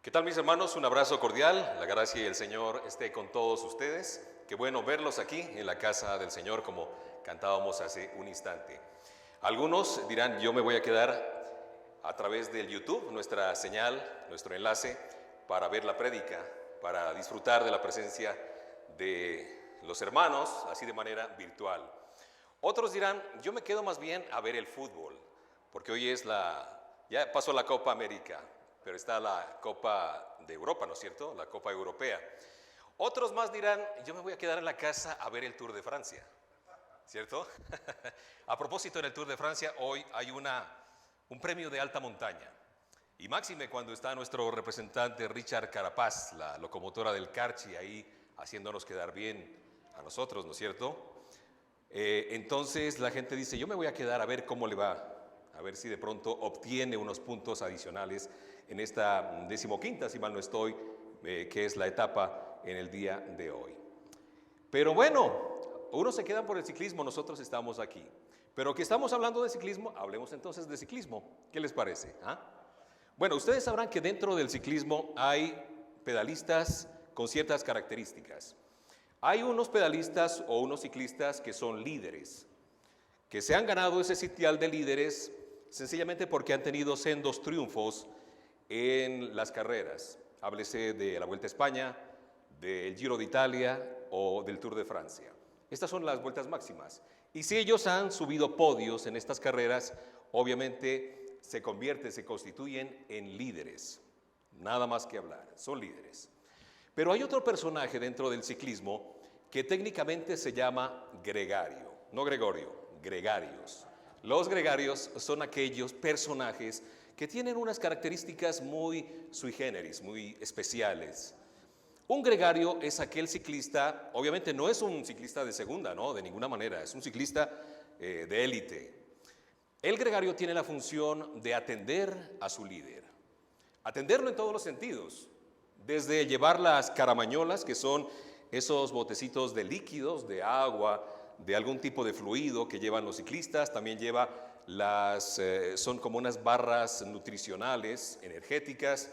¿Qué tal, mis hermanos? Un abrazo cordial. La gracia y el Señor esté con todos ustedes. Qué bueno verlos aquí en la casa del Señor, como cantábamos hace un instante. Algunos dirán, yo me voy a quedar a través del YouTube, nuestra señal, nuestro enlace, para ver la prédica, para disfrutar de la presencia de los hermanos, así de manera virtual. Otros dirán, yo me quedo más bien a ver el fútbol, porque hoy es ya pasó la Copa América, pero está la Copa de Europa, ¿no es cierto? La Copa Europea. Otros más dirán, yo me voy a quedar en la casa a ver el Tour de Francia, ¿cierto? A propósito, en el Tour de Francia hoy hay un premio de alta montaña. Y máxime cuando está nuestro representante Richard Carapaz, la locomotora del Carchi, ahí haciéndonos quedar bien a nosotros, ¿no es cierto? Entonces la gente dice, yo me voy a quedar a ver cómo le va, a ver si de pronto obtiene unos puntos adicionales en esta 15ª, si mal no estoy, que es la etapa en el día de hoy. Pero bueno, unos se quedan por el ciclismo, nosotros estamos aquí. Pero que estamos hablando de ciclismo, hablemos entonces de ciclismo. ¿Qué les parece? Bueno, ustedes sabrán que dentro del ciclismo hay pedalistas con ciertas características. Hay unos pedalistas o unos ciclistas que son líderes, que se han ganado ese sitial de líderes sencillamente porque han tenido sendos triunfos en las carreras. Háblese de la Vuelta a España, del Giro de Italia o del Tour de Francia. Estas son las vueltas máximas. Y si ellos han subido podios en estas carreras, obviamente se constituyen en líderes. Nada más que hablar, son líderes. Pero hay otro personaje dentro del ciclismo que técnicamente se llama gregario, no Gregorio, gregarios. Los gregarios son aquellos personajes que tienen unas características muy sui generis, muy especiales. Un gregario es aquel ciclista, obviamente no es un ciclista de segunda, no, de ninguna manera, es un ciclista de élite. El gregario tiene la función de atender a su líder, atenderlo en todos los sentidos, desde llevar las caramañolas, que son esos botecitos de líquidos, de agua, de algún tipo de fluido que llevan los ciclistas, también lleva son como unas barras nutricionales, energéticas,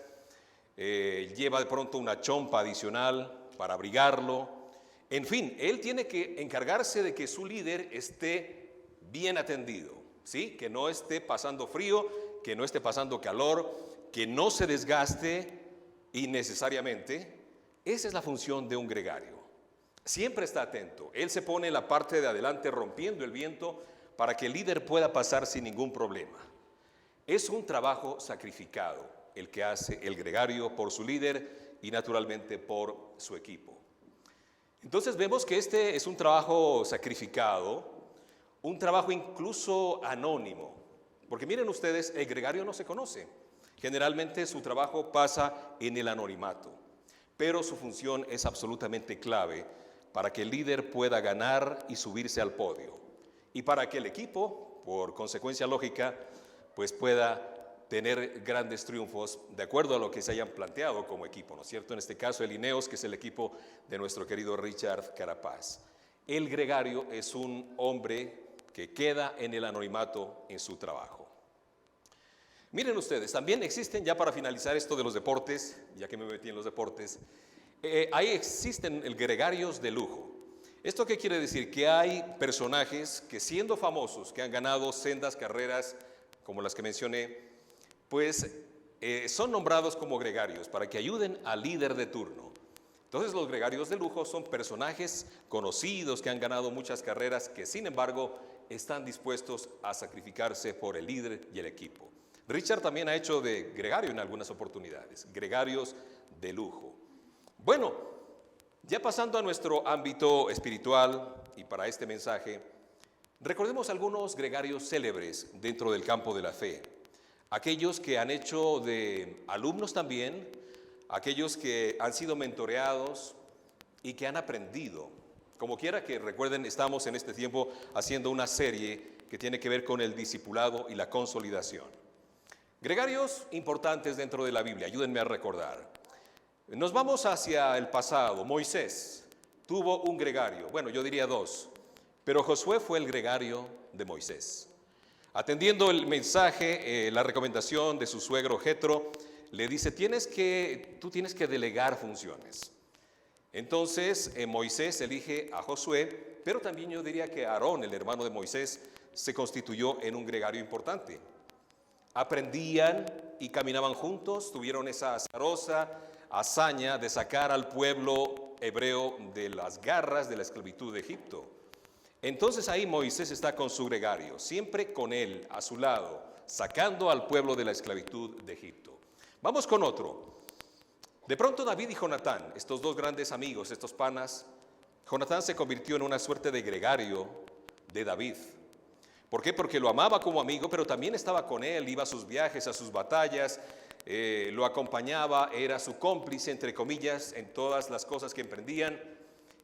lleva de pronto una chompa adicional para abrigarlo. En fin, él tiene que encargarse de que su líder esté bien atendido, ¿sí? Que no esté pasando frío, que no esté pasando calor, que no se desgaste innecesariamente. Esa es la función de un gregario. Siempre está atento. Él se pone en la parte de adelante rompiendo el viento para que el líder pueda pasar sin ningún problema. Es un trabajo sacrificado el que hace el gregario por su líder y naturalmente por su equipo. Entonces vemos que este es un trabajo sacrificado, un trabajo incluso anónimo, porque miren ustedes, el gregario no se conoce. Generalmente su trabajo pasa en el anonimato, pero su función es absolutamente clave para que el líder pueda ganar y subirse al podio, y para que el equipo, por consecuencia lógica, pues pueda tener grandes triunfos de acuerdo a lo que se hayan planteado como equipo, ¿no es cierto? En este caso el Ineos, que es el equipo de nuestro querido Richard Carapaz. El gregario es un hombre que queda en el anonimato en su trabajo. Miren ustedes, también existen, ya para finalizar esto de los deportes, ya que me metí en los deportes, ahí existen gregarios de lujo. ¿Esto qué quiere decir? Que hay personajes que, siendo famosos, que han ganado sendas carreras como las que mencioné, pues son nombrados como gregarios para que ayuden al líder de turno. Entonces los gregarios de lujo son personajes conocidos que han ganado muchas carreras, que sin embargo están dispuestos a sacrificarse por el líder y el equipo. Richard también ha hecho de gregario en algunas oportunidades, gregarios de lujo. Bueno, ya pasando a nuestro ámbito espiritual y para este mensaje, recordemos algunos gregarios célebres dentro del campo de la fe. Aquellos que han hecho de alumnos también, aquellos que han sido mentoreados y que han aprendido. Como quiera que recuerden, estamos en este tiempo haciendo una serie que tiene que ver con el discipulado y la consolidación. Gregarios importantes dentro de la Biblia, ayúdenme a recordar. Nos vamos hacia el pasado. Moisés tuvo un gregario, bueno, yo diría dos, pero Josué fue el gregario de Moisés. Atendiendo el mensaje, la recomendación de su suegro Jetro, le dice, tú tienes que delegar funciones. Entonces Moisés elige a Josué, pero también yo diría que Aarón, el hermano de Moisés, se constituyó en un gregario importante. Aprendían y caminaban juntos, tuvieron esa azarosa hazaña de sacar al pueblo hebreo de las garras de la esclavitud de Egipto. Entonces ahí Moisés está con su gregario, siempre con él, a su lado, sacando al pueblo de la esclavitud de Egipto. Vamos con otro. De pronto David y Jonatán, estos dos grandes amigos, estos panas, Jonatán se convirtió en una suerte de gregario de David. ¿Por qué? Porque lo amaba como amigo, pero también estaba con él, iba a sus viajes, a sus batallas, lo acompañaba, era su cómplice, entre comillas, en todas las cosas que emprendían,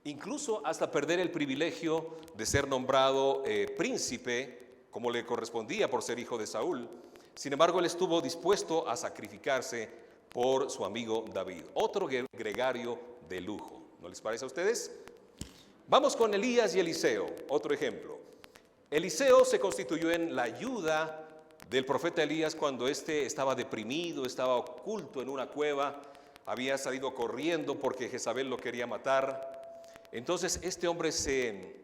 incluso hasta perder el privilegio de ser nombrado príncipe, como le correspondía por ser hijo de Saúl. Sin embargo, él estuvo dispuesto a sacrificarse por su amigo David, otro gregario de lujo. ¿No les parece a ustedes? Vamos con Elías y Eliseo, otro ejemplo. Eliseo se constituyó en la ayuda del profeta Elías cuando éste estaba deprimido, estaba oculto en una cueva, había salido corriendo porque Jezabel lo quería matar. Entonces este hombre se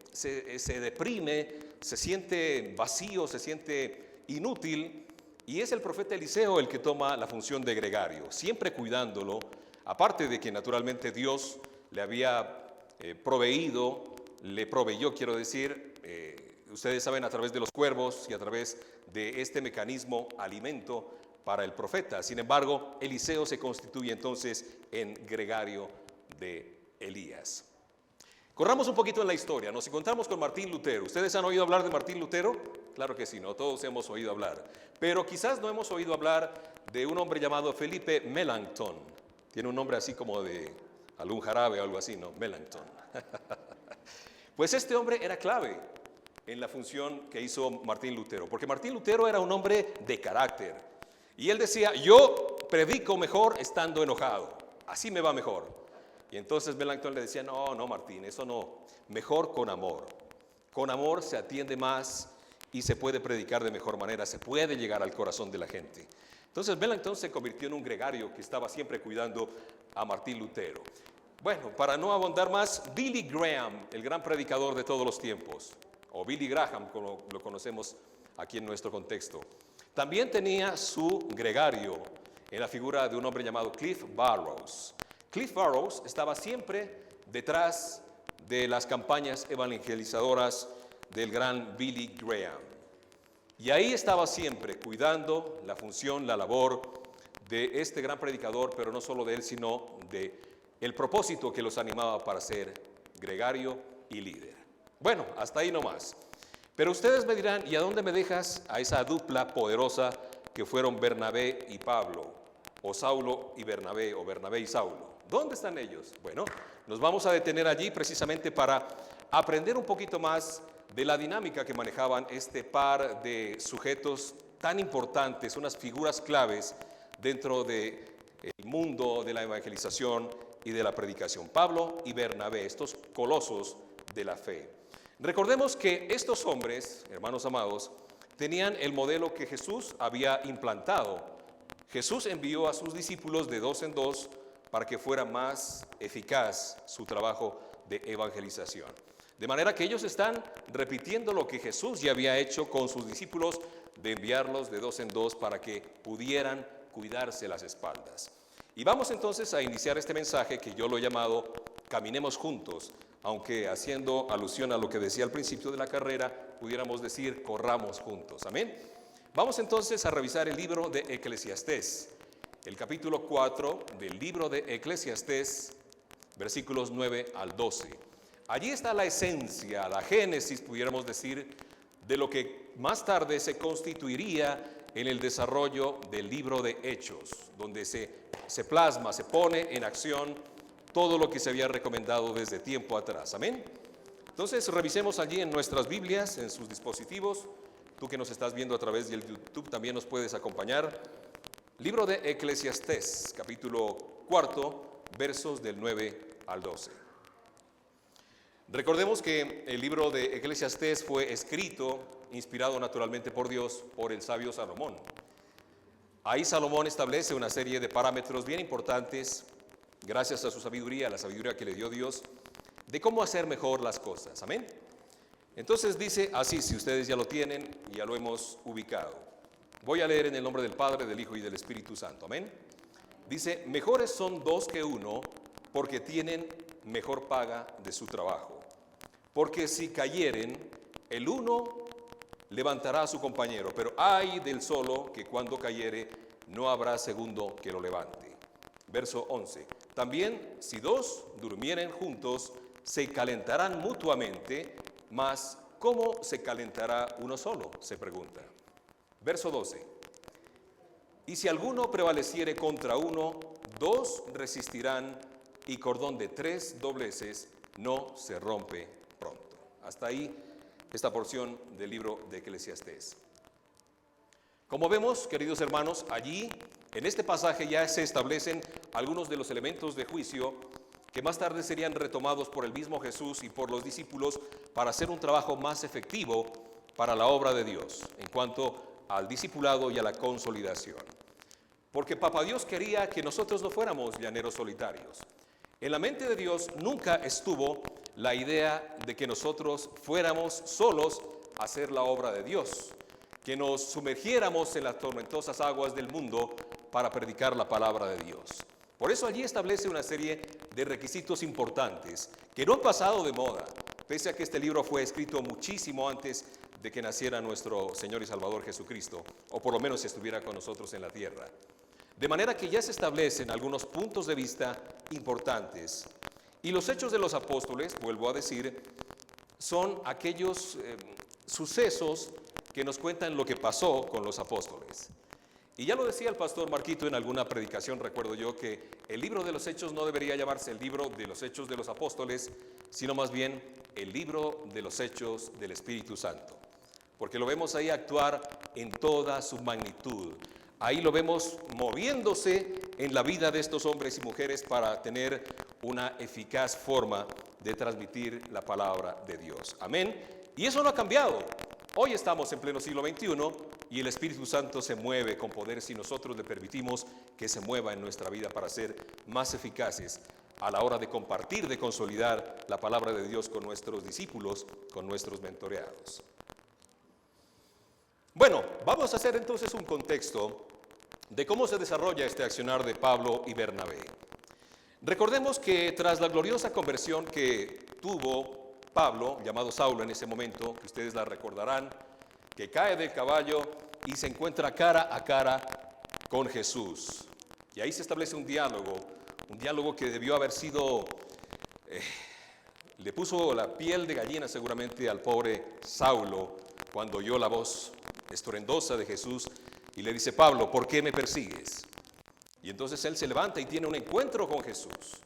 deprime, se siente vacío, se siente inútil, y es el profeta Eliseo el que toma la función de gregario, siempre cuidándolo, aparte de que naturalmente Dios le había le proveyó, quiero decir, ustedes saben, a través de los cuervos y a través de este mecanismo alimento para el profeta. Sin embargo, Eliseo se constituye entonces en gregario de Elías. Corramos un poquito en la historia, nos encontramos con Martín Lutero. ¿Ustedes han oído hablar de Martín Lutero? Claro que sí, no todos hemos oído hablar. Pero quizás no hemos oído hablar de un hombre llamado Felipe Melanchthon. Tiene un nombre así como de algún jarabe o algo así, ¿no? Melanchthon. Pues este hombre era clave en la función que hizo Martín Lutero, porque Martín Lutero era un hombre de carácter. Y él decía, yo predico mejor estando enojado, así me va mejor. Y entonces Melanchthon le decía, no Martín, eso no, mejor con amor. Con amor se atiende más y se puede predicar de mejor manera, se puede llegar al corazón de la gente. Entonces Melanchthon se convirtió en un gregario que estaba siempre cuidando a Martín Lutero. Bueno, para no abundar más, Billy Graham, el gran predicador de todos los tiempos, o Billy Graham, como lo conocemos aquí en nuestro contexto, también tenía su gregario en la figura de un hombre llamado Cliff Barrows. Cliff Barrows estaba siempre detrás de las campañas evangelizadoras del gran Billy Graham. Y ahí estaba siempre cuidando la función, la labor de este gran predicador, pero no solo de él, sino de el propósito que los animaba para ser gregario y líder. Bueno, hasta ahí nomás. Pero ustedes me dirán, ¿y a dónde me dejas a esa dupla poderosa que fueron Bernabé y Pablo? O Saulo y Bernabé, o Bernabé y Saulo. ¿Dónde están ellos? Bueno, nos vamos a detener allí precisamente para aprender un poquito más de la dinámica que manejaban este par de sujetos tan importantes, unas figuras claves dentro del mundo de la evangelización y de la predicación. Pablo y Bernabé, estos colosos de la fe. Recordemos que estos hombres, hermanos amados, tenían el modelo que Jesús había implantado. Jesús envió a sus discípulos de dos en dos para que fuera más eficaz su trabajo de evangelización. De manera que ellos están repitiendo lo que Jesús ya había hecho con sus discípulos, de enviarlos de dos en dos para que pudieran cuidarse las espaldas. Y vamos entonces a iniciar este mensaje que yo lo he llamado Caminemos Juntos, aunque haciendo alusión a lo que decía al principio de la carrera, pudiéramos decir corramos juntos. Amén. Vamos entonces a revisar el libro de Eclesiastés, el capítulo 4 del libro de Eclesiastés, versículos 9 al 12. Allí está la esencia, la génesis, pudiéramos decir, de lo que más tarde se constituiría en el desarrollo del libro de Hechos, donde se plasma, se pone en acción todo lo que se había recomendado desde tiempo atrás. Amén. Entonces revisemos allí en nuestras Biblias, en sus dispositivos. Tú que nos estás viendo a través del YouTube también nos puedes acompañar. Libro de Eclesiastés, capítulo 4, versos del 9 al 12. Recordemos que el libro de Eclesiastés fue escrito, inspirado naturalmente por Dios, por el sabio Salomón. Ahí Salomón establece una serie de parámetros bien importantes, gracias a su sabiduría, a la sabiduría que le dio Dios, de cómo hacer mejor las cosas. Amén. Entonces dice así, si ustedes ya lo tienen, ya lo hemos ubicado. Voy a leer en el nombre del Padre, del Hijo y del Espíritu Santo. Amén. Dice, mejores son dos que uno, porque tienen mejor paga de su trabajo. Porque si cayeren, el uno levantará a su compañero, pero ay del solo que cuando cayere no habrá segundo que lo levante. Verso 11. También si dos durmieren juntos, se calentarán mutuamente, mas ¿cómo se calentará uno solo?, se pregunta. Verso 12. Y si alguno prevaleciere contra uno, dos resistirán, y cordón de tres dobleces no se rompe pronto. Hasta ahí esta porción del libro de Eclesiastés. Como vemos, queridos hermanos, allí en este pasaje ya se establecen algunos de los elementos de juicio que más tarde serían retomados por el mismo Jesús y por los discípulos para hacer un trabajo más efectivo para la obra de Dios en cuanto al discipulado y a la consolidación. Porque Papá Dios quería que nosotros no fuéramos llaneros solitarios. En la mente de Dios nunca estuvo la idea de que nosotros fuéramos solos a hacer la obra de Dios, que nos sumergiéramos en las tormentosas aguas del mundo para predicar la palabra de Dios. Por eso allí establece una serie de requisitos importantes que no han pasado de moda, pese a que este libro fue escrito muchísimo antes de que naciera nuestro Señor y Salvador Jesucristo, o por lo menos estuviera con nosotros en la tierra. De manera que ya se establecen algunos puntos de vista importantes. Y los hechos de los apóstoles, vuelvo a decir, son aquellos sucesos que nos cuentan lo que pasó con los apóstoles. Y ya lo decía el pastor Marquito en alguna predicación, recuerdo yo, que el libro de los Hechos no debería llamarse el libro de los Hechos de los Apóstoles, sino más bien el libro de los Hechos del Espíritu Santo. Porque lo vemos ahí actuar en toda su magnitud. Ahí lo vemos moviéndose en la vida de estos hombres y mujeres para tener una eficaz forma de transmitir la palabra de Dios. Amén. Y eso no ha cambiado. Hoy estamos en pleno siglo XXI y el Espíritu Santo se mueve con poder si nosotros le permitimos que se mueva en nuestra vida para ser más eficaces a la hora de compartir, de consolidar la palabra de Dios con nuestros discípulos, con nuestros mentoreados. Bueno, vamos a hacer entonces un contexto de cómo se desarrolla este accionar de Pablo y Bernabé. Recordemos que tras la gloriosa conversión que tuvo Pablo, llamado Saulo en ese momento, que ustedes la recordarán, que cae del caballo y se encuentra cara a cara con Jesús. Y ahí se establece un diálogo que debió haber sido, le puso la piel de gallina seguramente al pobre Saulo cuando oyó la voz estruendosa de Jesús y le dice: Pablo, ¿por qué me persigues? Y entonces él se levanta y tiene un encuentro con Jesús.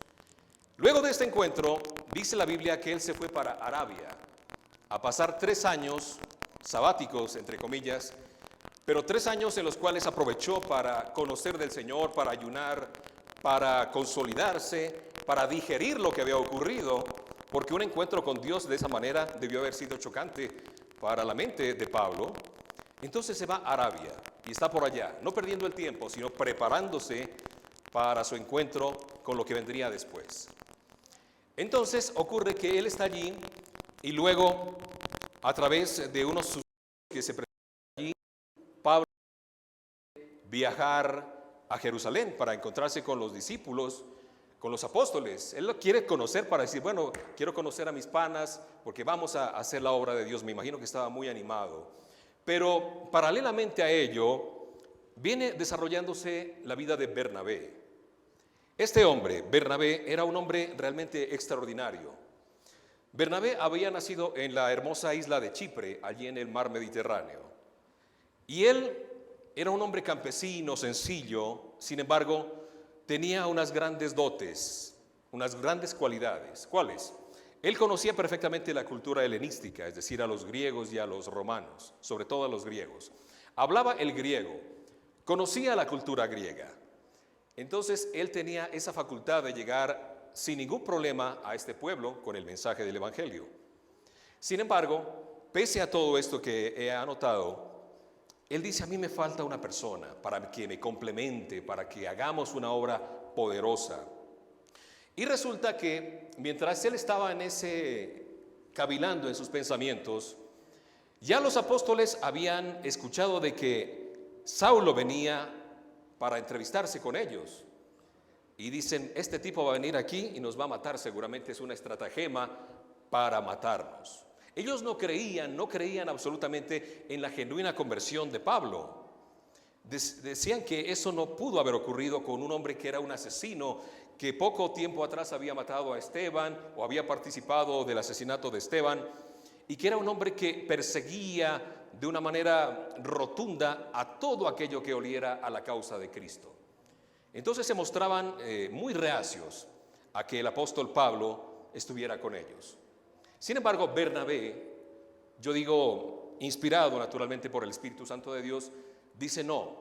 Luego de este encuentro, dice la Biblia que él se fue para Arabia a pasar 3 años sabáticos, entre comillas, pero 3 años en los cuales aprovechó para conocer del Señor, para ayunar, para consolidarse, para digerir lo que había ocurrido, porque un encuentro con Dios de esa manera debió haber sido chocante para la mente de Pablo. Entonces se va a Arabia y está por allá, no perdiendo el tiempo, sino preparándose para su encuentro con lo que vendría después. Entonces ocurre que él está allí y luego, a través de unos sucesos que se presentan allí, Pablo viajar a Jerusalén para encontrarse con los discípulos, con los apóstoles. Él lo quiere conocer para decir, bueno, quiero conocer a mis panas porque vamos a hacer la obra de Dios. Me imagino que estaba muy animado. Pero paralelamente a ello, viene desarrollándose la vida de Bernabé. Este hombre, Bernabé, era un hombre realmente extraordinario. Bernabé había nacido en la hermosa isla de Chipre, allí en el mar Mediterráneo. Y él era un hombre campesino, sencillo, sin embargo, tenía unas grandes dotes, unas grandes cualidades. ¿Cuáles? Él conocía perfectamente la cultura helenística, es decir, a los griegos y a los romanos, sobre todo a los griegos. Hablaba el griego, conocía la cultura griega. Entonces, él tenía esa facultad de llegar sin ningún problema a este pueblo con el mensaje del Evangelio. Sin embargo, pese a todo esto que he anotado, Él dice, a mí me falta una persona para que me complemente, para que hagamos una obra poderosa. Y resulta que mientras él estaba en ese cavilando en sus pensamientos, ya los apóstoles habían escuchado de que Saulo venía para entrevistarse con ellos. Y dicen, este tipo va a venir aquí y nos va a matar, seguramente es una estratagema para matarnos. Ellos no creían absolutamente en la genuina conversión de Pablo. Decían que eso no pudo haber ocurrido con un hombre que era un asesino, que poco tiempo atrás había matado a Esteban o había participado del asesinato de Esteban, y que era un hombre que perseguía de una manera rotunda a todo aquello que oliera a la causa de Cristo. Entonces se mostraban muy reacios a que el apóstol Pablo estuviera con ellos. Sin embargo, Bernabé, yo digo, inspirado naturalmente por el Espíritu Santo de Dios, dice, no,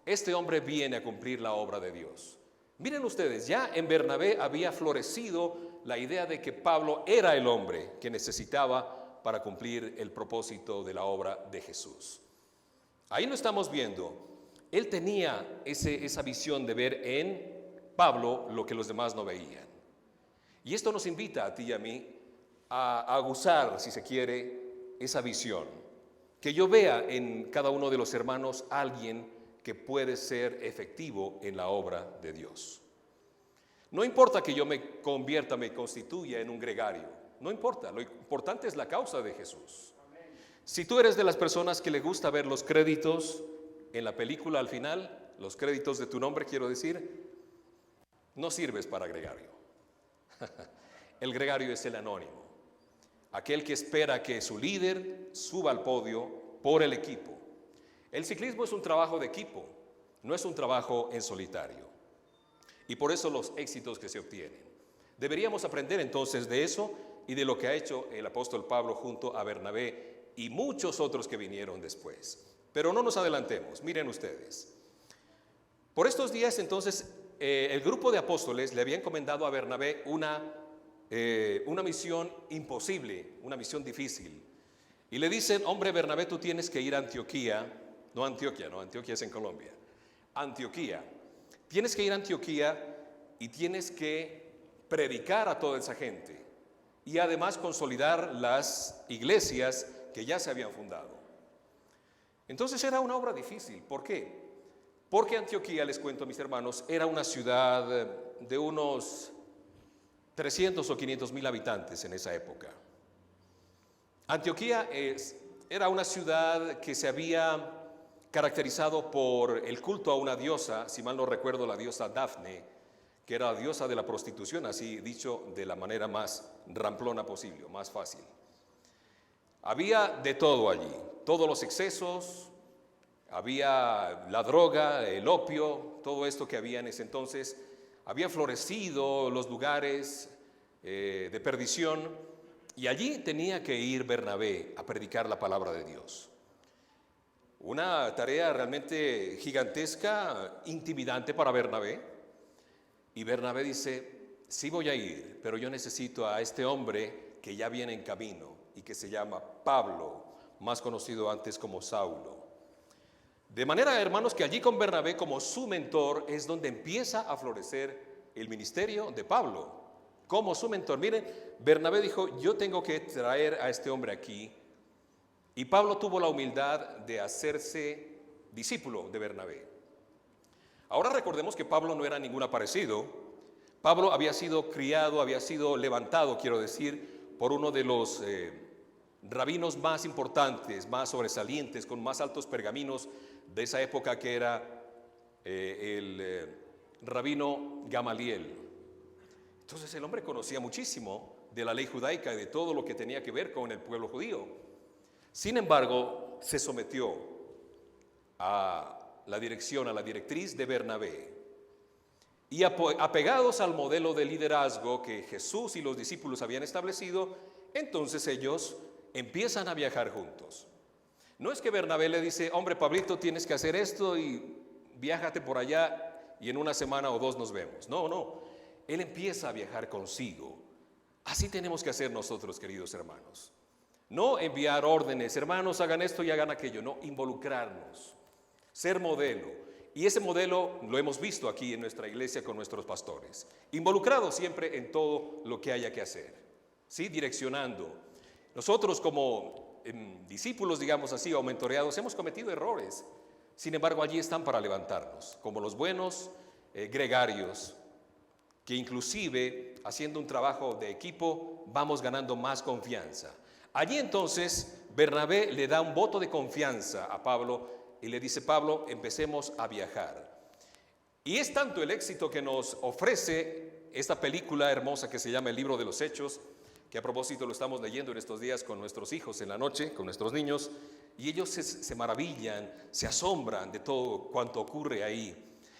este hombre viene a cumplir la obra de Dios. Miren ustedes, ya en Bernabé había florecido la idea de que Pablo era el hombre que necesitaba para cumplir el propósito de la obra de Jesús. Ahí lo estamos viendo. Él tenía esa visión de ver en Pablo lo que los demás no veían. Y esto nos invita a ti y a mí a gozar, si se quiere, esa visión. Que yo vea en cada uno de los hermanos a alguien que puede ser efectivo en la obra de Dios. No importa que yo me convierta, me constituya en un gregario. No importa, lo importante es la causa de Jesús. Si tú eres de las personas que le gusta ver los créditos en la película al final, los créditos de tu nombre, quiero decir, no sirves para gregario. El gregario es el anónimo, aquel que espera que su líder suba al podio por el equipo. El ciclismo es un trabajo de equipo, no es un trabajo en solitario. Y por eso los éxitos que se obtienen. Deberíamos aprender entonces de eso y de lo que ha hecho el apóstol Pablo junto a Bernabé y muchos otros que vinieron después. Pero no nos adelantemos, miren ustedes. Por estos días entonces el grupo de apóstoles le había encomendado a Bernabé una misión imposible, una misión difícil. Y le dicen, hombre Bernabé, tú tienes que ir a Antioquía, no Antioquía es en Colombia, Antioquía. Tienes que ir a Antioquía y tienes que predicar a toda esa gente y además consolidar las iglesias que ya se habían fundado. Entonces era una obra difícil. ¿Por qué? Porque Antioquía, les cuento a mis hermanos, era una ciudad de unos 300 o 500 mil habitantes en esa época. Antioquía era una ciudad que se había caracterizado por el culto a una diosa, si mal no recuerdo, la diosa Dafne, que era la diosa de la prostitución, así dicho de la manera más ramplona posible, más fácil. Había de todo allí, todos los excesos, había la droga, el opio, todo esto que había en ese entonces, había florecido los lugares de perdición, y allí tenía que ir Bernabé a predicar la palabra de Dios. Una tarea realmente gigantesca, intimidante para Bernabé. Y Bernabé dice, sí voy a ir, pero yo necesito a este hombre que ya viene en camino y que se llama Pablo, más conocido antes como Saulo. De manera, hermanos, que allí con Bernabé como su mentor es donde empieza a florecer el ministerio de Pablo. Como su mentor. Miren, Bernabé dijo, yo tengo que traer a este hombre aquí. Y Pablo tuvo la humildad de hacerse discípulo de Bernabé. Ahora recordemos que Pablo no era ningún aparecido. Pablo había sido criado, había sido levantado, quiero decir, por uno de los rabinos más importantes, más sobresalientes, con más altos pergaminos de esa época, que era el rabino Gamaliel. Entonces el hombre conocía muchísimo de la ley judaica y de todo lo que tenía que ver con el pueblo judío. Sin embargo, se sometió a la dirección, a la directriz de Bernabé. Y apegados al modelo de liderazgo que Jesús y los discípulos habían establecido, entonces ellos empiezan a viajar juntos. No es que Bernabé le dice, hombre Pablito, tienes que hacer esto y viájate por allá y en una semana o dos nos vemos. No, él empieza a viajar consigo. Así tenemos que hacer nosotros, queridos hermanos. No enviar órdenes, hermanos, hagan esto y hagan aquello, no, involucrarnos. ser modelo. Y ese modelo lo hemos visto aquí en nuestra iglesia con nuestros pastores, involucrados siempre en todo lo que haya que hacer, ¿sí? Direccionando. Nosotros como discípulos, digamos así, o mentoreados, hemos cometido errores. Sin embargo, allí están para levantarnos, como los buenos gregarios, que inclusive haciendo un trabajo de equipo vamos ganando más confianza. Allí entonces Bernabé le da un voto de confianza a Pablo y le dice: Pablo, empecemos a viajar. Y es tanto el éxito que nos ofrece esta película hermosa que se llama El Libro de los Hechos, que a propósito lo estamos leyendo en estos días con nuestros hijos en la noche, con nuestros niños, y ellos se maravillan, se asombran de todo cuanto ocurre ahí.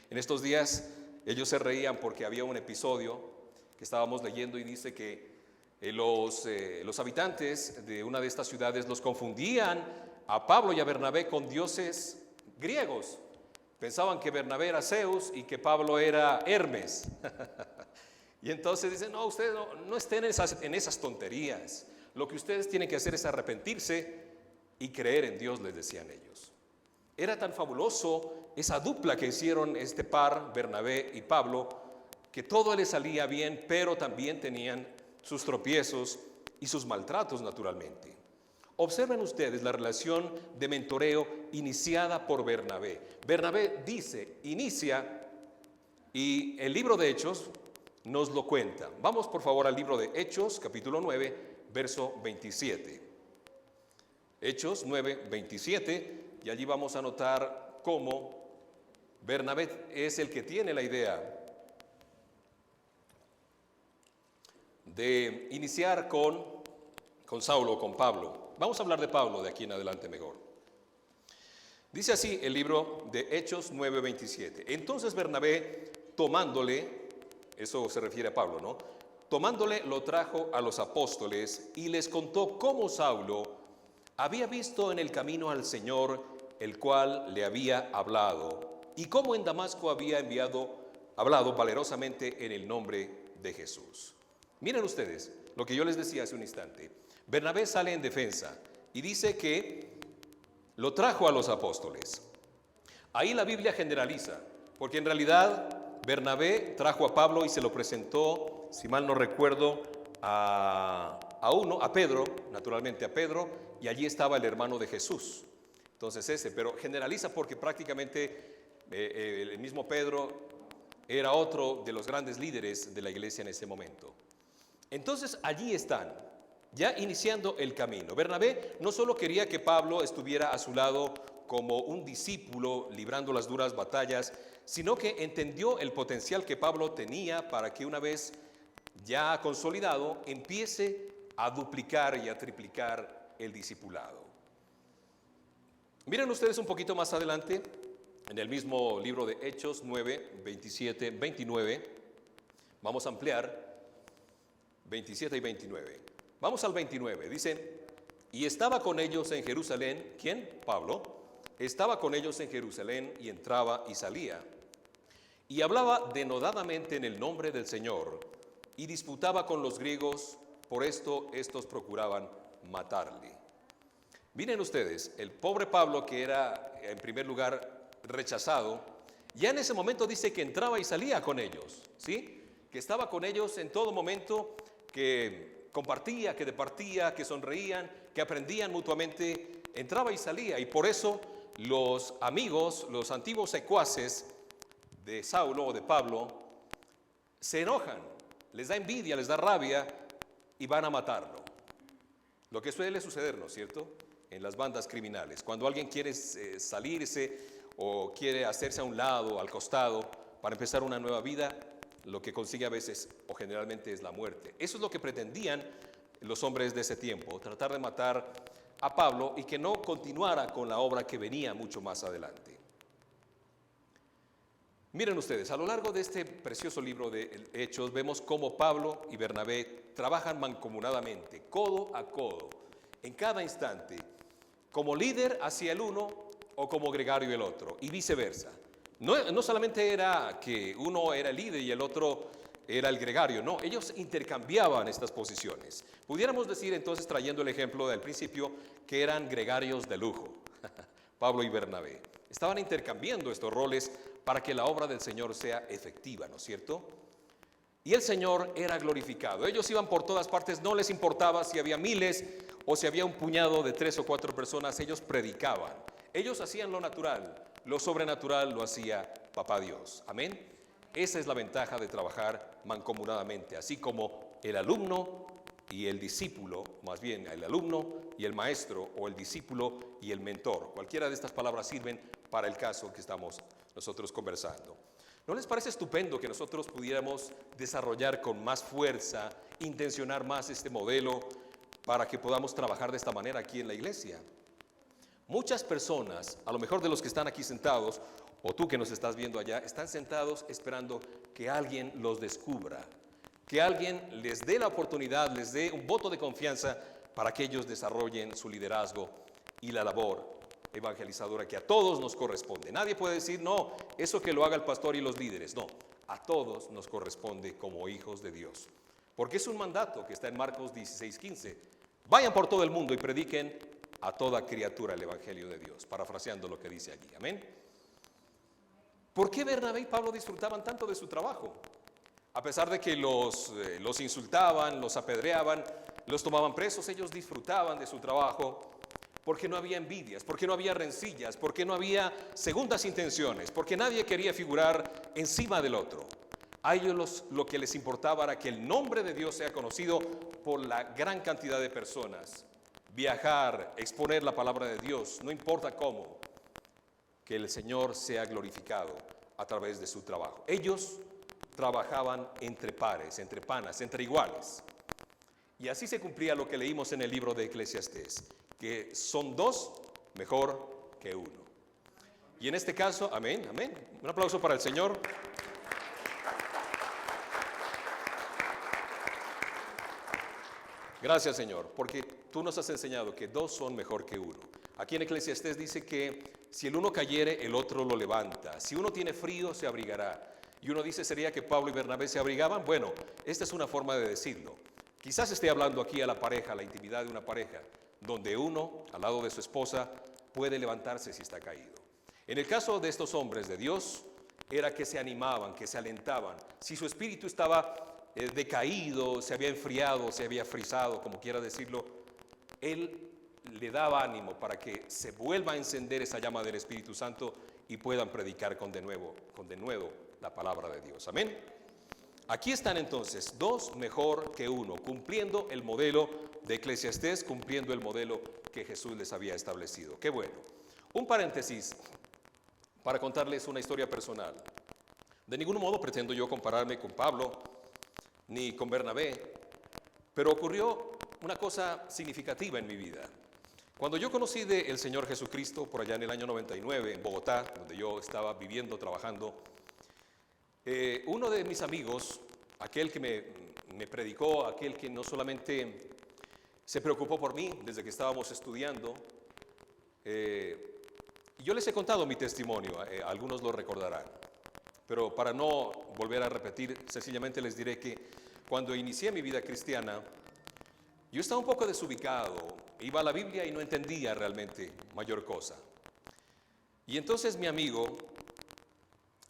En estos días ellos se reían porque había un episodio que estábamos leyendo y dice que los habitantes de una de estas ciudades los confundían a Pablo y a Bernabé con dioses griegos. Pensaban que Bernabé era Zeus y que Pablo era Hermes. Y entonces dicen: no, ustedes no estén en esas tonterías. Lo que ustedes tienen que hacer es arrepentirse y creer en Dios, les decían ellos. Era tan fabuloso esa dupla que hicieron este par, Bernabé y Pablo, que todo les salía bien, pero también tenían sus tropiezos y sus maltratos naturalmente. Observen ustedes la relación de mentoreo iniciada por Bernabé. Bernabé inicia, y el libro de Hechos nos lo cuenta. Vamos por favor al libro de Hechos, capítulo 9, verso 27. Hechos 9, 27, y allí vamos a notar cómo Bernabé es el que tiene la idea de iniciar con Saulo, con Pablo. Vamos a hablar de Pablo de aquí en adelante mejor. Dice así el libro de Hechos 9, 27. Entonces Bernabé, tomándole, eso se refiere a Pablo, ¿no? Tomándole, lo trajo a los apóstoles y les contó cómo Saulo había visto en el camino al Señor, el cual le había hablado, y cómo en Damasco había hablado valerosamente en el nombre de Jesús. Miren ustedes lo que yo les decía hace un instante. Bernabé sale en defensa y dice que lo trajo a los apóstoles. Ahí la Biblia generaliza, porque en realidad Bernabé trajo a Pablo y se lo presentó, si mal no recuerdo, a Pedro, naturalmente a Pedro, y allí estaba el hermano de Jesús. Entonces pero generaliza porque prácticamente el mismo Pedro era otro de los grandes líderes de la iglesia en ese momento. Entonces allí están, ya iniciando el camino. Bernabé no solo quería que Pablo estuviera a su lado como un discípulo librando las duras batallas, sino que entendió el potencial que Pablo tenía para que una vez ya consolidado empiece a duplicar y a triplicar el discipulado. Miren ustedes un poquito más adelante, en el mismo libro de Hechos 9, 27, 29, vamos a ampliar 27 y 29. Vamos al 29, dice: y estaba con ellos en Jerusalén, ¿quién? Pablo. Estaba con ellos en Jerusalén y entraba y salía. Y hablaba denodadamente en el nombre del Señor y disputaba con los griegos, por esto estos procuraban matarle. Miren ustedes, el pobre Pablo, que era en primer lugar rechazado, ya en ese momento dice que entraba y salía con ellos, ¿sí? Que estaba con ellos en todo momento, que compartía, que departía, que sonreían, que aprendían mutuamente, entraba y salía. Y por eso los amigos, los antiguos secuaces de Saulo o de Pablo, se enojan, les da envidia, les da rabia y van a matarlo. Lo que suele suceder, ¿no es cierto?, en las bandas criminales. Cuando alguien quiere salirse o quiere hacerse a un lado, al costado, para empezar una nueva vida, lo que consigue a veces o generalmente es la muerte. Eso es lo que pretendían los hombres de ese tiempo, tratar de matar a Pablo y que no continuara con la obra que venía mucho más adelante. Miren ustedes, a lo largo de este precioso libro de Hechos vemos cómo Pablo y Bernabé trabajan mancomunadamente, codo a codo, en cada instante, como líder hacia el uno o como gregario el otro, y viceversa. No solamente era que uno era el líder y el otro era el gregario, no, ellos intercambiaban estas posiciones. Pudiéramos decir entonces, trayendo el ejemplo del principio, que eran gregarios de lujo. Pablo y Bernabé. Estaban intercambiando estos roles para que la obra del Señor sea efectiva, ¿no es cierto? Y el Señor era glorificado. Ellos iban por todas partes, no les importaba si había miles o si había un puñado de 3 o 4 personas, ellos predicaban. Ellos hacían lo natural, lo sobrenatural lo hacía Papá Dios. Amén. Esa es la ventaja de trabajar mancomunadamente, así como el alumno y el discípulo, más bien el alumno y el maestro, o el discípulo y el mentor. Cualquiera de estas palabras sirven para el caso que estamos nosotros conversando. ¿No les parece estupendo que nosotros pudiéramos desarrollar con más fuerza, intencionar más este modelo para que podamos trabajar de esta manera aquí en la iglesia? Muchas personas, a lo mejor de los que están aquí sentados, o tú que nos estás viendo allá, están sentados esperando que alguien los descubra, que alguien les dé la oportunidad, les dé un voto de confianza para que ellos desarrollen su liderazgo y la labor evangelizadora que a todos nos corresponde. Nadie puede decir, no, eso que lo haga el pastor y los líderes. No, a todos nos corresponde como hijos de Dios. Porque es un mandato que está en Marcos 16:15. Vayan por todo el mundo y prediquen a toda criatura el evangelio de Dios. Parafraseando lo que dice allí. Amén. ¿Por qué Bernabé y Pablo disfrutaban tanto de su trabajo? A pesar de que los insultaban, los apedreaban, los tomaban presos, ellos disfrutaban de su trabajo porque no había envidias, porque no había rencillas, porque no había segundas intenciones, porque nadie quería figurar encima del otro. A ellos lo que les importaba era que el nombre de Dios sea conocido por la gran cantidad de personas. Viajar, exponer la palabra de Dios, no importa cómo, que el Señor sea glorificado a través de su trabajo. Ellos trabajaban entre pares, entre panas, entre iguales. Y así se cumplía lo que leímos en el libro de Eclesiastés, que son 2 mejor que 1. Y en este caso, amén, amén. Un aplauso para el Señor. Gracias, Señor, porque tú nos has enseñado que 2 son mejor que 1. Aquí en Eclesiastés dice que si el uno cayere, el otro lo levanta. Si uno tiene frío, se abrigará. Y uno dice, ¿sería que Pablo y Bernabé se abrigaban? Bueno, esta es una forma de decirlo. Quizás esté hablando aquí a la pareja, a la intimidad de una pareja, donde uno, al lado de su esposa, puede levantarse si está caído. En el caso de estos hombres de Dios, era que se animaban, que se alentaban. Si su espíritu estaba decaído, se había enfriado, se había frisado, como quiera decirlo, él le daba ánimo para que se vuelva a encender esa llama del Espíritu Santo y puedan predicar con denuedo la palabra de Dios. Amén. Aquí están entonces 2 mejor que 1, cumpliendo el modelo de Eclesiastés, cumpliendo el modelo que Jesús les había establecido. Qué bueno. Un paréntesis para contarles una historia personal. De ningún modo pretendo yo compararme con Pablo ni con Bernabé, pero ocurrió una cosa significativa en mi vida. Cuando yo conocí del Señor Jesucristo por allá en el año 99 en Bogotá, donde yo estaba viviendo, trabajando, uno de mis amigos, aquel que me predicó, aquel que no solamente se preocupó por mí desde que estábamos estudiando, yo les he contado mi testimonio, algunos lo recordarán, pero para no volver a repetir, sencillamente les diré que cuando inicié mi vida cristiana, yo estaba un poco desubicado, iba a la Biblia y no entendía realmente mayor cosa. Y entonces mi amigo,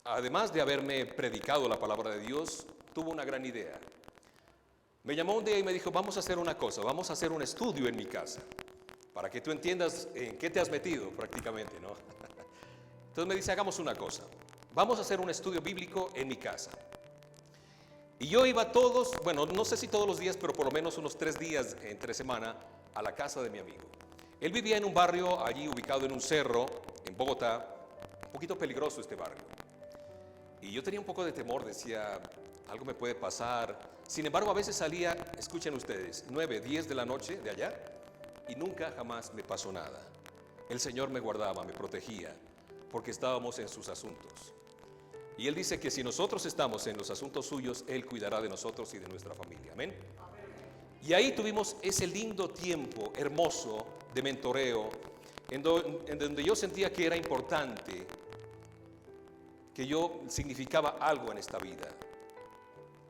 además de haberme predicado la palabra de Dios, tuvo una gran idea. Me llamó un día y me dijo, vamos a hacer una cosa, vamos a hacer un estudio en mi casa, para que tú entiendas en qué te has metido prácticamente, ¿no? Entonces me dice, hagamos una cosa, vamos a hacer un estudio bíblico en mi casa. Y yo iba todos, bueno, no sé si todos los días, pero por lo menos unos 3 días entre semana a la casa de mi amigo. Él vivía en un barrio allí ubicado en un cerro, en Bogotá, un poquito peligroso este barrio. Y yo tenía un poco de temor, decía, algo me puede pasar. Sin embargo, a veces salía, escuchen ustedes, 9, 10 de la noche de allá, y nunca jamás me pasó nada. El Señor me guardaba, me protegía, porque estábamos en sus asuntos. Y Él dice que si nosotros estamos en los asuntos suyos, Él cuidará de nosotros y de nuestra familia. Amén. Y ahí tuvimos ese lindo tiempo hermoso de mentoreo, en donde yo sentía que era importante, que yo significaba algo en esta vida.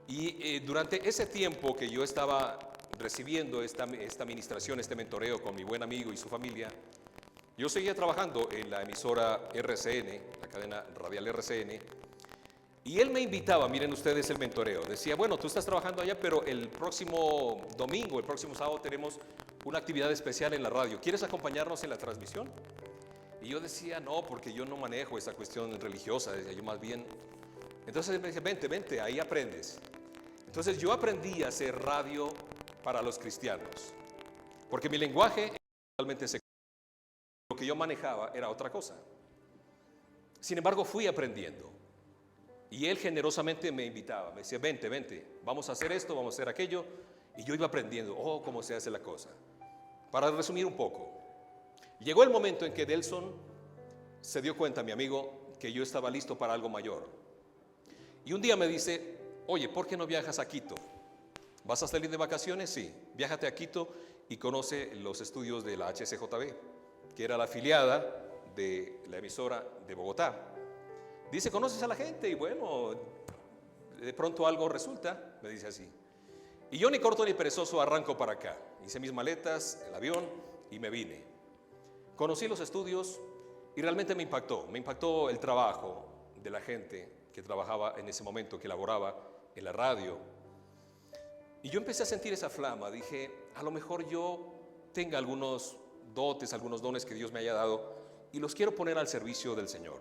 Y durante ese tiempo que yo estaba recibiendo esta ministración, este mentoreo con mi buen amigo y su familia, Yo seguía trabajando en la emisora RCN, la cadena radial RCN, y él me invitaba, miren ustedes el mentoreo, decía, bueno, tú estás trabajando allá, pero el próximo domingo, el próximo sábado tenemos una actividad especial en la radio, ¿quieres acompañarnos en la transmisión? Y yo decía, no, porque yo no manejo esa cuestión religiosa, decía yo más bien. Entonces él me decía, vente, ahí aprendes. Entonces yo aprendí a hacer radio para los cristianos, porque mi lenguaje era totalmente secular. Lo que yo manejaba era otra cosa. Sin embargo, fui aprendiendo. Y él generosamente me invitaba, me decía, vente, vamos a hacer esto, vamos a hacer aquello. Y yo iba aprendiendo, cómo se hace la cosa. Para resumir un poco, llegó el momento en que Delson se dio cuenta, mi amigo, que yo estaba listo para algo mayor. Y un día me dice, oye, ¿por qué no viajas a Quito? ¿Vas a salir de vacaciones? Sí, viájate a Quito y conoce los estudios de la HCJB, que era la afiliada de la emisora de Bogotá. Dice, ¿conoces a la gente? Y bueno, de pronto algo resulta, me dice así. Y yo ni corto ni perezoso arranco para acá. Hice mis maletas, el avión y me vine. Conocí los estudios y realmente me impactó el trabajo de la gente que trabajaba en ese momento, que laboraba en la radio. Y yo empecé a sentir esa flama, dije, a lo mejor yo tenga algunos dotes, algunos dones que Dios me haya dado y los quiero poner al servicio del Señor.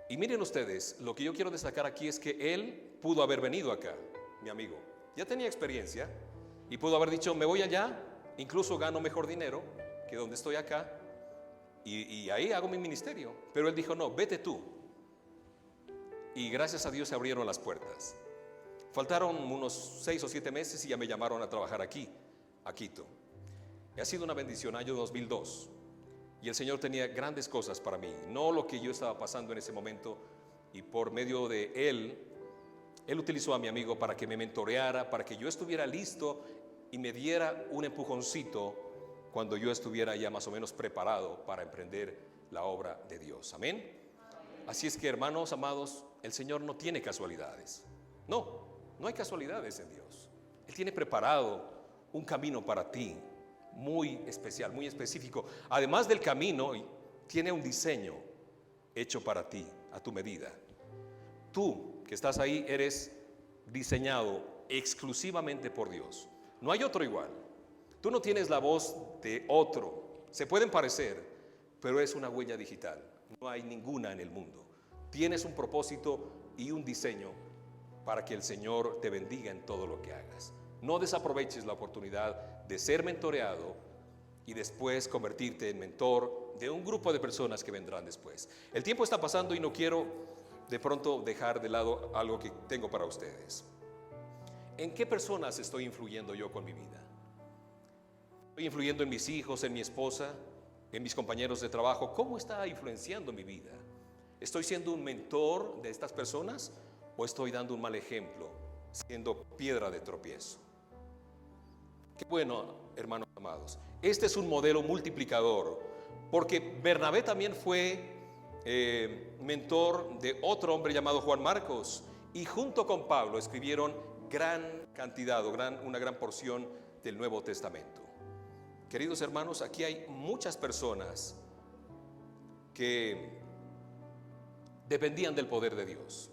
Y miren ustedes, lo que yo quiero destacar aquí es que él pudo haber venido acá, mi amigo. Ya tenía experiencia y pudo haber dicho, me voy allá, incluso gano mejor dinero que donde estoy acá y ahí hago mi ministerio. Pero él dijo, no, vete tú. Y gracias a Dios se abrieron las puertas. Faltaron unos 6 o 7 meses y ya me llamaron a trabajar aquí, a Quito. Y ha sido una bendición, año 2002. Y el Señor tenía grandes cosas para mí, no lo que yo estaba pasando en ese momento. Y por medio de Él utilizó a mi amigo para que me mentoreara, para que yo estuviera listo y me diera un empujoncito cuando yo estuviera ya más o menos preparado para emprender la obra de Dios. Amén. Así es que, hermanos amados, el Señor no tiene casualidades. No hay casualidades en Dios. Él tiene preparado un camino para ti muy especial, muy específico. Además del camino, tiene un diseño hecho para ti, a tu medida. Tú que estás ahí eres diseñado exclusivamente por Dios. No hay otro igual. Tú no tienes la voz de otro. Se pueden parecer, pero es una huella digital. No hay ninguna en el mundo. Tienes un propósito y un diseño para que el Señor te bendiga en todo lo que hagas. No desaproveches la oportunidad de ser mentoreado y después convertirte en mentor de un grupo de personas que vendrán después. El tiempo está pasando y no quiero de pronto dejar de lado algo que tengo para ustedes. ¿En qué personas estoy influyendo yo con mi vida? ¿Estoy influyendo en mis hijos, en mi esposa, en mis compañeros de trabajo? ¿Cómo está influenciando mi vida? ¿Estoy siendo un mentor de estas personas o estoy dando un mal ejemplo, siendo piedra de tropiezo? Qué bueno, hermanos amados. Este es un modelo multiplicador, porque Bernabé también fue mentor de otro hombre llamado Juan Marcos, y junto con Pablo escribieron gran cantidad, una gran porción del Nuevo Testamento. Queridos hermanos, aquí hay muchas personas que dependían del poder de Dios.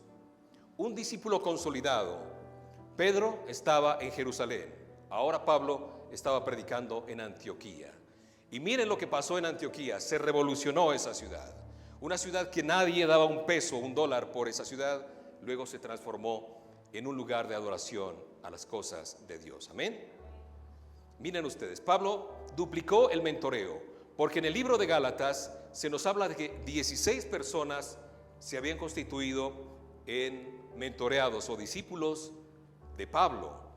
Un discípulo consolidado, Pedro, estaba en Jerusalén. Ahora Pablo estaba predicando en Antioquía. Y miren lo que pasó en Antioquía. Se revolucionó esa ciudad. Una ciudad que nadie daba un peso, $1 por esa ciudad. Luego se transformó en un lugar de adoración a las cosas de Dios. Amén. Miren ustedes, Pablo duplicó el mentoreo, porque en el libro de Gálatas se nos habla de que 16 personas se habían constituido en mentoreados o discípulos de Pablo.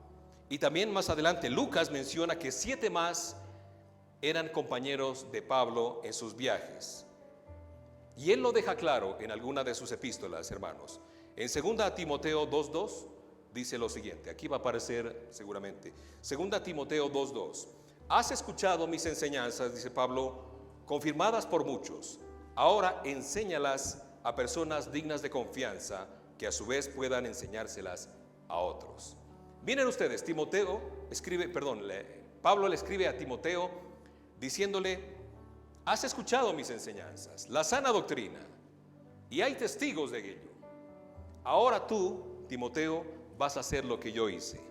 Y también más adelante Lucas menciona que 7 más eran compañeros de Pablo en sus viajes. Y él lo deja claro en alguna de sus epístolas, hermanos. En 2 Timoteo 2:2 dice lo siguiente, aquí va a aparecer seguramente. 2 Timoteo 2:2. Has escuchado mis enseñanzas, dice Pablo, confirmadas por muchos. Ahora enséñalas a personas dignas de confianza, que a su vez puedan enseñárselas a otros. Miren ustedes, Pablo le escribe a Timoteo diciéndole, has escuchado mis enseñanzas, la sana doctrina, y hay testigos de ello. Ahora tú, Timoteo, vas a hacer lo que yo hice.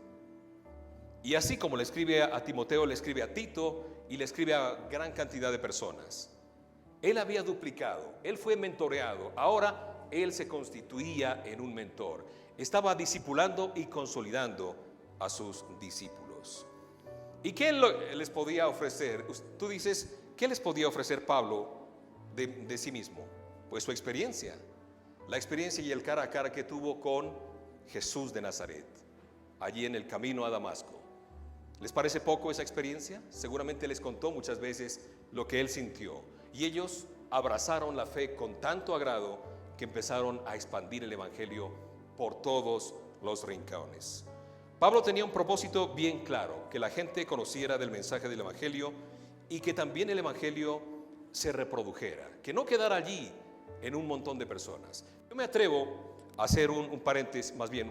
Y así como le escribe a Timoteo, le escribe a Tito y le escribe a gran cantidad de personas. Él había duplicado, él fue mentoreado, ahora él se constituía en un mentor. Estaba discipulando y consolidando a sus discípulos. ¿Y qué les podía ofrecer? Tú dices, ¿qué les podía ofrecer Pablo de sí mismo? Pues su experiencia, la experiencia y el cara a cara que tuvo con Jesús de Nazaret, allí en el camino a Damasco. ¿Les parece poco esa experiencia? Seguramente les contó muchas veces lo que él sintió. Y ellos abrazaron la fe con tanto agrado que empezaron a expandir el evangelio por todos los rincones. Pablo tenía un propósito bien claro: que la gente conociera del mensaje del evangelio y que también el evangelio se reprodujera, que no quedara allí en un montón de personas. Yo me atrevo a hacer un paréntesis, más bien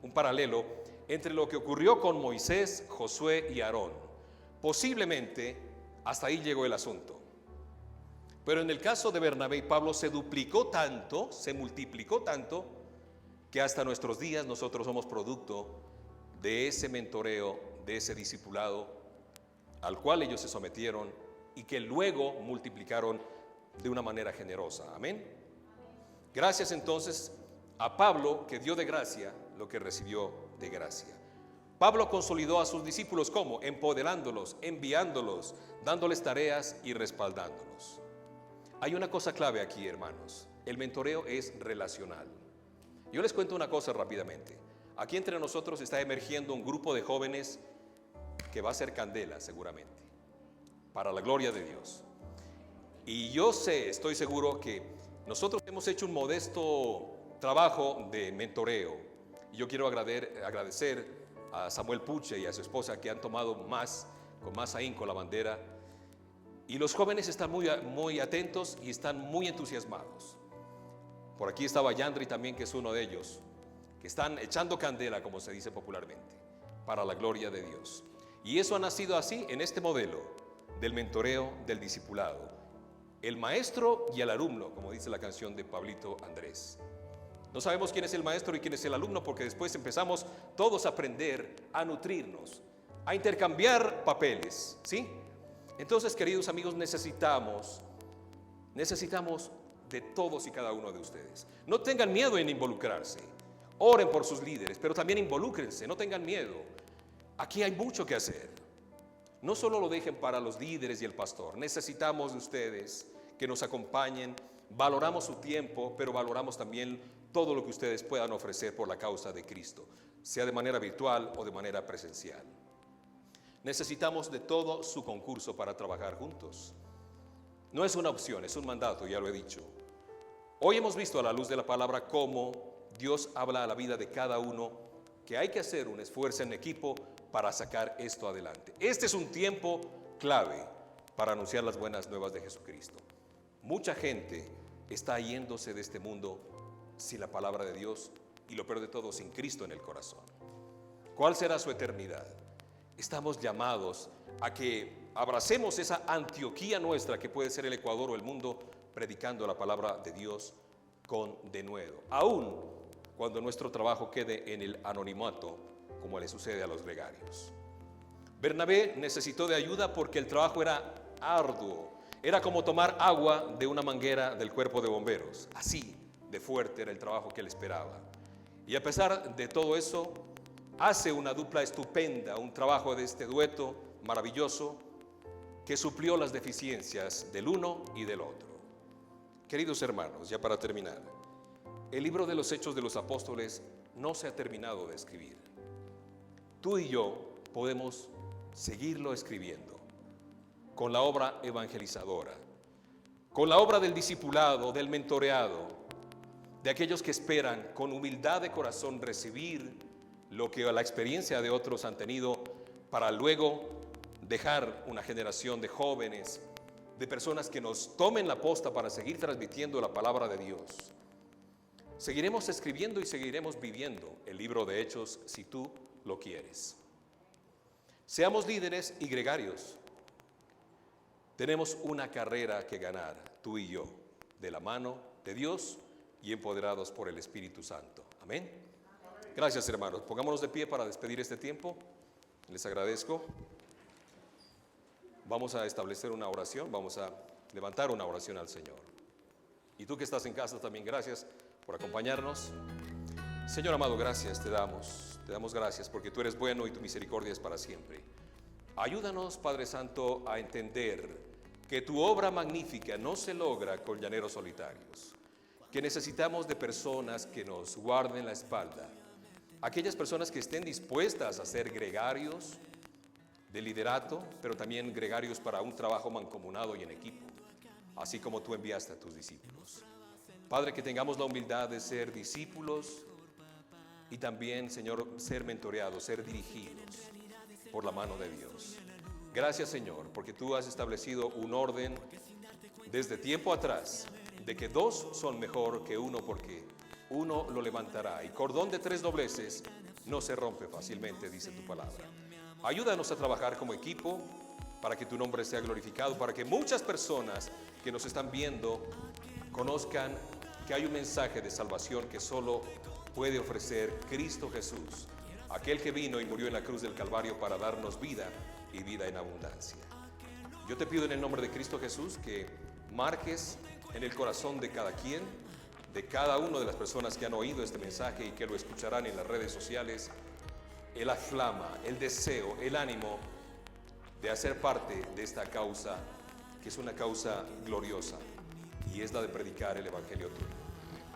un paralelo entre lo que ocurrió con Moisés, Josué y Aarón. Posiblemente hasta ahí llegó el asunto. Pero en el caso de Bernabé y Pablo se duplicó tanto, se multiplicó tanto, que hasta nuestros días nosotros somos producto de ese mentoreo, de ese discipulado al cual ellos se sometieron y que luego multiplicaron de una manera generosa. Amén. Gracias entonces a Pablo, que dio de gracia lo que recibió de gracia. Pablo consolidó a sus discípulos, ¿cómo? Empoderándolos, enviándolos, dándoles tareas y respaldándolos. Hay una cosa clave aquí, hermanos: el mentoreo es relacional. Yo les cuento una cosa rápidamente. Aquí entre nosotros está emergiendo un grupo de jóvenes que va a ser candela seguramente, para la gloria de Dios. Y yo estoy seguro que nosotros hemos hecho un modesto trabajo de mentoreo. Y yo quiero agradecer a Samuel Puche y a su esposa, que han tomado con más ahínco la bandera. Y los jóvenes están muy atentos y están muy entusiasmados. Por aquí estaba Yandri también, que es uno de ellos, que están echando candela, como se dice popularmente, para la gloria de Dios. Y eso ha nacido así, en este modelo del mentoreo, del discipulado. El maestro y el alumno, como dice la canción de Pablito Andrés. No sabemos quién es el maestro y quién es el alumno, porque después empezamos todos a aprender, a nutrirnos, a intercambiar papeles, ¿sí? Entonces, queridos amigos, necesitamos de todos y cada uno de ustedes. No tengan miedo en involucrarse. Oren por sus líderes, pero también involúcrense, no tengan miedo. Aquí hay mucho que hacer. No solo lo dejen para los líderes y el pastor. Necesitamos de ustedes que nos acompañen. Valoramos su tiempo, pero valoramos también todo lo que ustedes puedan ofrecer por la causa de Cristo, sea de manera virtual o de manera presencial. Necesitamos de todo su concurso para trabajar juntos. No es una opción, es un mandato, ya lo he dicho. Hoy hemos visto a la luz de la palabra cómo Dios habla a la vida de cada uno, que hay que hacer un esfuerzo en equipo para sacar esto adelante. Este es un tiempo clave para anunciar las buenas nuevas de Jesucristo. Mucha gente está yéndose de este mundo sin la palabra de Dios y, lo peor de todo, sin Cristo en el corazón. ¿Cuál será su eternidad? Estamos llamados a que abracemos esa Antioquía nuestra, que puede ser el Ecuador o el mundo, predicando la palabra de Dios con denuedo, aún cuando nuestro trabajo quede en el anonimato, como le sucede a los gregarios. Bernabé necesitó de ayuda porque el trabajo era arduo. Era como tomar agua de una manguera del cuerpo de bomberos. Así de fuerte era el trabajo que él esperaba. Y a pesar de todo eso, hace una dupla estupenda, un trabajo de este dueto maravilloso que suplió las deficiencias del uno y del otro. Queridos hermanos, ya para terminar, el libro de los Hechos de los Apóstoles no se ha terminado de escribir. Tú y yo podemos seguirlo escribiendo con la obra evangelizadora, con la obra del discipulado, del mentoreado, de aquellos que esperan con humildad de corazón recibir lo que la experiencia de otros han tenido, para luego dejar una generación de jóvenes, de personas que nos tomen la posta para seguir transmitiendo la palabra de Dios. Seguiremos escribiendo y seguiremos viviendo el libro de Hechos si tú lo quieres. Seamos líderes y gregarios. tenemos una carrera que ganar, tú y yo, de la mano de Dios y empoderados por el Espíritu Santo. Amén. Gracias, hermanos. Pongámonos de pie para despedir este tiempo. Les agradezco. Vamos a establecer una oración, vamos a levantar una oración al Señor. Y tú que estás en casa también, gracias por acompañarnos. Señor amado, gracias te damos gracias porque tú eres bueno y tu misericordia es para siempre. Ayúdanos, Padre Santo, a entender que tu obra magnífica no se logra con llaneros solitarios, que necesitamos de personas que nos guarden la espalda, aquellas personas que estén dispuestas a ser gregarios de liderato, pero también gregarios para un trabajo mancomunado y en equipo, así como tú enviaste a tus discípulos. Padre, que tengamos la humildad de ser discípulos y también, Señor, ser mentoreados, ser dirigidos por la mano de Dios. Gracias, Señor, porque tú has establecido un orden desde tiempo atrás de que dos son mejor que uno porque uno lo levantará y cordón de tres dobleces no se rompe fácilmente, dice tu palabra. Ayúdanos a trabajar como equipo para que tu nombre sea glorificado, para que muchas personas que nos están viendo conozcan que hay un mensaje de salvación que solo puede ofrecer Cristo Jesús, aquel que vino y murió en la cruz del Calvario para darnos vida y vida en abundancia. Yo te pido en el nombre de Cristo Jesús que marques en el corazón de cada quien, de cada una de las personas que han oído este mensaje y que lo escucharán en las redes sociales, la flama, el deseo, el ánimo de hacer parte de esta causa, que es una causa gloriosa, y es la de predicar el Evangelio tuyo.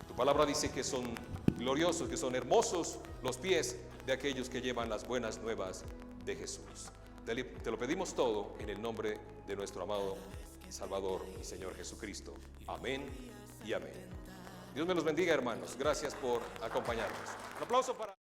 Tu palabra dice que son gloriosos, que son hermosos los pies de aquellos que llevan las buenas nuevas de Jesús. Te lo pedimos todo en el nombre de nuestro amado Salvador y Señor Jesucristo. Amén y amén. Dios me los bendiga, hermanos. Gracias por acompañarnos. Un aplauso para...